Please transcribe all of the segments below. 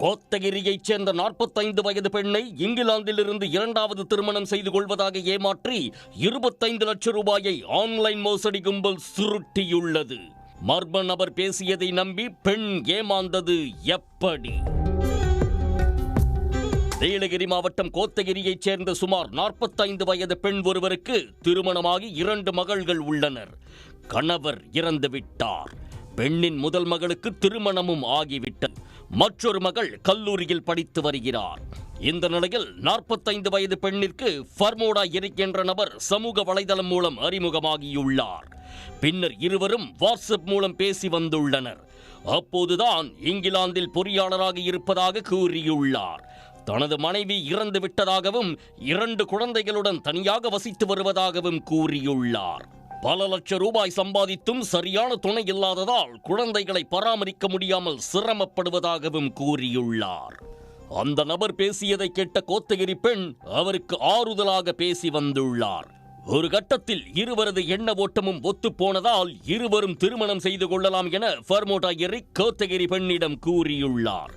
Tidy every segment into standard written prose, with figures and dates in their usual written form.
கோத்தகிரியைச் சேர்ந்த 45 வயது பெண்ணை இங்கிலாந்திலிருந்து இரண்டாவது திருமணம் செய்து கொள்வதாக ஏமாற்றி 25 லட்சம் ரூபாயை ஆன்லைன் மோசடி கும்பல் சுருட்டியுள்ளது. மர்ம நபர் பேசியதை நம்பி பெண் ஏமாந்தது எப்படி? நீலகிரி மாவட்டம் கோத்தகிரியைச் சேர்ந்த சுமார் 45 வயது பெண் ஒருவருக்கு திருமணமாகி 2 மகள்கள் உள்ளனர். கணவர் இறந்துவிட்டார். பெண்ணின் முதல் மகளுக்கு திருமணமும் ஆகிவிட்டது. மற்றொரு மகள் கல்லூரியில் படித்து வருகிறார். இந்த நிலையில் 45 வயது பெண்ணிற்கு ஃபர்மோடா எரிக் என்ற நபர் சமூக வலைதளம் மூலம் அறிமுகமாகியுள்ளார். பின்னர் இருவரும் வாட்ஸ்அப் மூலம் பேசி வந்துள்ளனர். அப்போதுதான் இங்கிலாந்தில் பொறியாளராக இருப்பதாக கூறியுள்ளார். தனது மனைவி இறந்து விட்டதாகவும் 2 குழந்தைகளுடன் தனியாக வசித்து வருவதாகவும் கூறியுள்ளார். பல லட்சம் ரூபாய் சம்பாதித்தும் சரியான துணை இல்லாததால் குழந்தைகளை பராமரிக்க முடியாமல் சிரமப்படுவதாகவும் கூறியுள்ளார். அந்த நபர் பேசியதை கேட்ட கோத்தகிரி பெண் அவருக்கு ஆறுதலாக பேசி வந்துள்ளார். ஒரு கட்டத்தில் இருவரது எண்ண ஓட்டமும் ஒத்துப்போனதால் இருவரும் திருமணம் செய்து கொள்ளலாம் என ஃபர்மோடா எரிக் கோத்தகிரி பெண்ணிடம் கூறியுள்ளார்.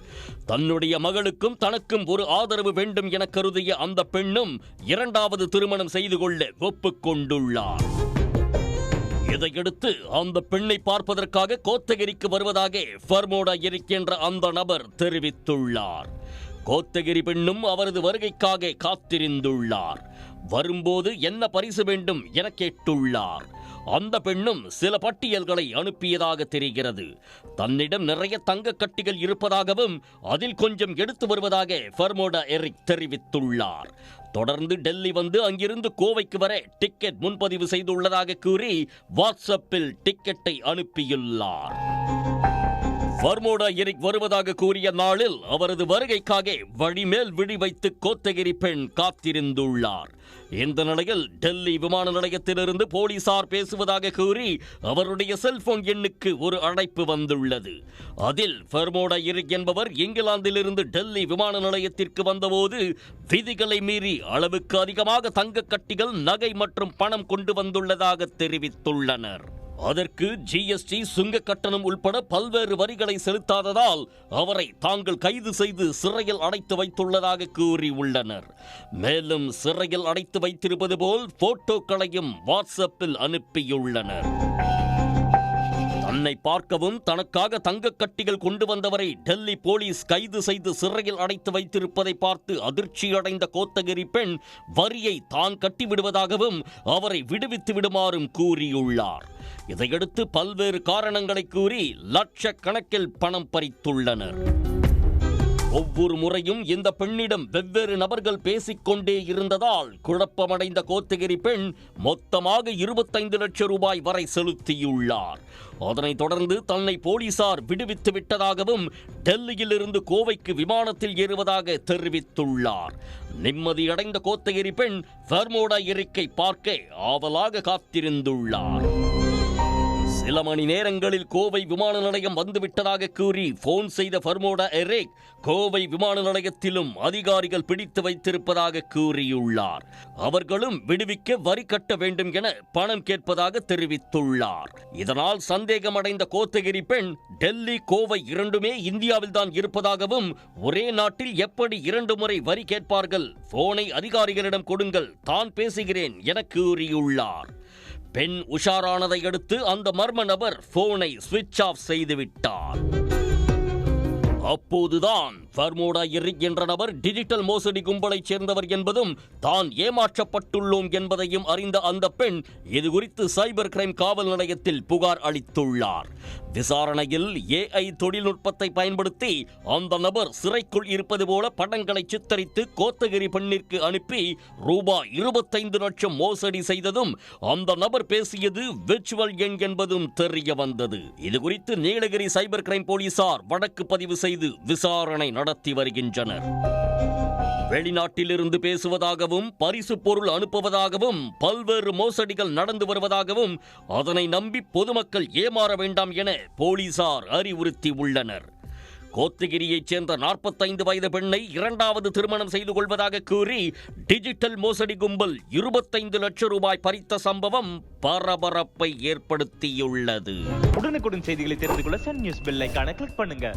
தன்னுடைய மகளுக்கும் தனக்கும் ஒரு ஆதரவு வேண்டும் என கருதிய அந்த பெண்ணும் 2வது திருமணம் செய்து கொள்ள ஒப்புக்கொண்டுள்ளார். இதையடுத்து அந்த பெண்ணை பார்ப்பதற்காக கோத்தகிரிக்கு வருவதாக ஃபர்மோடா எரிக் என்ற அந்த நபர் தெரிவித்துள்ளார். கோத்தகிரி பெண்ணும் அவரது வருகைக்காக காத்திருந்துள்ளார். வரும்போது என்ன பரிசு வேண்டும் என கேட்டுள்ளார். அந்த பெண்ணும் சில பட்டியல்களை அனுப்பியதாக தெரிகிறது. தன்னிடம் நிறைய தங்க கட்டிகள் இருப்பதாகவும் அதில் கொஞ்சம் எடுத்து வருவதாக ஃபர்மோடா எரிக் தெரிவித்துள்ளார். தொடர்ந்து டெல்லி வந்து அங்கிருந்து கோவைக்கு வர டிக்கெட் முன்பதிவு செய்துள்ளதாக கூறி வாட்ஸ்அப்பில் டிக்கெட்டை அனுப்பியுள்ளார். ஃபர்மோடா எரிக் வருவதாக கூறிய நாளில் அவரது வருகைக்காக வழிமேல் விழி வைத்து கோத்தகிரி பெண் காத்திருந்துள்ளார். இந்த நிலையில் டெல்லி விமான நிலையத்திலிருந்து போலீசார் பேசுவதாக கூறி அவருடைய செல்போன் எண்ணுக்கு ஒரு அழைப்பு வந்துள்ளது. அதில் ஃபர்மோடா எரிக் என்பவர் இங்கிலாந்திலிருந்து டெல்லி விமான நிலையத்திற்கு வந்தபோது விதிகளை மீறி அளவுக்கு அதிகமாக தங்க கட்டிகள், நகை மற்றும் பணம் கொண்டு வந்துள்ளதாக தெரிவித்துள்ளனர். அதற்கு ஜிஎஸ்டி, சுங்க கட்டணம் உள்பட பல்வேறு வரிகளை செலுத்தாததால் அவரை தாங்கள் கைது செய்து சிறையில் அடைத்து வைத்துள்ளதாக கூறியுள்ளனர். மேலும் சிறையில் அடைத்து வைத்திருப்பது போல் போட்டோக்களையும் வாட்ஸ்அப்பில் அனுப்பியுள்ளனர். தன்னை பார்க்கவும் தனக்காக தங்க கட்டிகள் கொண்டு வந்தவரை டெல்லி போலீஸ் கைது செய்து சிறையில் அடைத்து வைத்திருப்பதை பார்த்து அதிர்ச்சியடைந்த கோத்தகிரி பெண் வரியை தான் கட்டிவிடுவதாகவும் அவரை விடுவித்து விடுமாறும் கூறியுள்ளார். இதையடுத்து பல்வேறு காரணங்களை கூறி லட்சக்கணக்கில் பணம் பறித்துள்ளனர். ஒவ்வொரு முறையும் இந்த பெண்ணிடம் வெவ்வேறு நபர்கள் பேசிக்கொண்டே இருந்ததால் குழப்பமடைந்த கோத்தகிரி பெண் மொத்தமாக 25 லட்சம் ரூபாய் வரை செலுத்தியுள்ளார். அதனைத் தொடர்ந்து தன்னை போலீசார் விடுவித்து விட்டதாகவும் டெல்லியிலிருந்து கோவைக்கு விமானத்தில் ஏறுவதாக தெரிவித்துள்ளார். நிம்மதியடைந்த கோத்தகிரி பெண் ஃபர்மோடா எரிக்கை பார்க்க ஆவலாக காத்திருந்துள்ளார். சில மணி நேரங்களில் கோவை விமான நிலையம் வந்துவிட்டதாக கூறி போன் செய்த ஃபர்மோடா எரிக் கோவை விமான நிலையத்திலும் அதிகாரிகள் பிடித்து வைத்திருப்பதாக கூறியுள்ளார். அவர்களும் விடுவிக்க வரி கட்ட வேண்டும் என பணம் கேட்பதாக தெரிவித்துள்ளார். இதனால் சந்தேகமடைந்த கோத்தகிரி பெண் டெல்லி, கோவை இரண்டுமே இந்தியாவில் தான் இருப்பதாகவும் ஒரே நாட்டில் எப்படி 2 முறை வரி கேட்பார்கள், போனை அதிகாரிகளிடம் கொடுங்கள், தான் பேசுகிறேன் என கூறியுள்ளார். பெண் உஷாரானதை அடுத்து அந்த மர்ம நபர் போனை சுவிட்ச் ஆஃப் செய்துவிட்டார். அப்போதுதான் ஃபர்மோடா எரிக் என்ற நபர் டிஜிட்டல் மோசடி கும்பலைச் சேர்ந்தவர் என்பதும் தான் ஏமாற்றப்பட்டுள்ளோம் என்பதையும் அறிந்த அந்த பெண் இதுகுறித்து சைபர் கிரைம் காவல் நிலையத்தில் புகார் அளித்துள்ளார். விசாரணையில் AI தொழில்நுட்பத்தை பயன்படுத்தி அந்த நபர் சிறைக்குள் இருப்பது போல படங்களை சித்தரித்து கோத்தகிரி பெண்ணிற்கு அனுப்பி ரூபாய் 25 லட்சம் மோசடி செய்ததும் அந்த நபர் பேசியது விர்ச்சுவல் எண் என்பதும் தெரிய வந்தது. இதுகுறித்து நீலகிரி சைபர் கிரைம் போலீசார் வழக்கு பதிவு செய்து விசாரணை நடத்தி வருகின்றனர். வெளிநாட்டிலிருந்து பேசுவதாகவும் பரிசு பொருள் அனுப்புவதாகவும் பல்வேறு மோசடிகள் நடந்து வருவதாகவும் அதனை நம்பி பொதுமக்கள் ஏமாற வேண்டாம் என போலீசார் அறிவுறுத்தி உள்ளனர். கோத்தகிரியைச் சேர்ந்த 45 வயது பெண்ணை 2வது திருமணம் செய்து கொள்வதாக கூறி டிஜிட்டல் மோசடி கும்பல் 25 லட்சம் ரூபாய் பறித்த சம்பவம் பரபரப்பை ஏற்படுத்தியுள்ளது. உடனுக்குடன் செய்திகளை தெரிந்து கொள்ள சன் நியூஸ் பெல் ஐகானை கிளிக் பண்ணுங்க.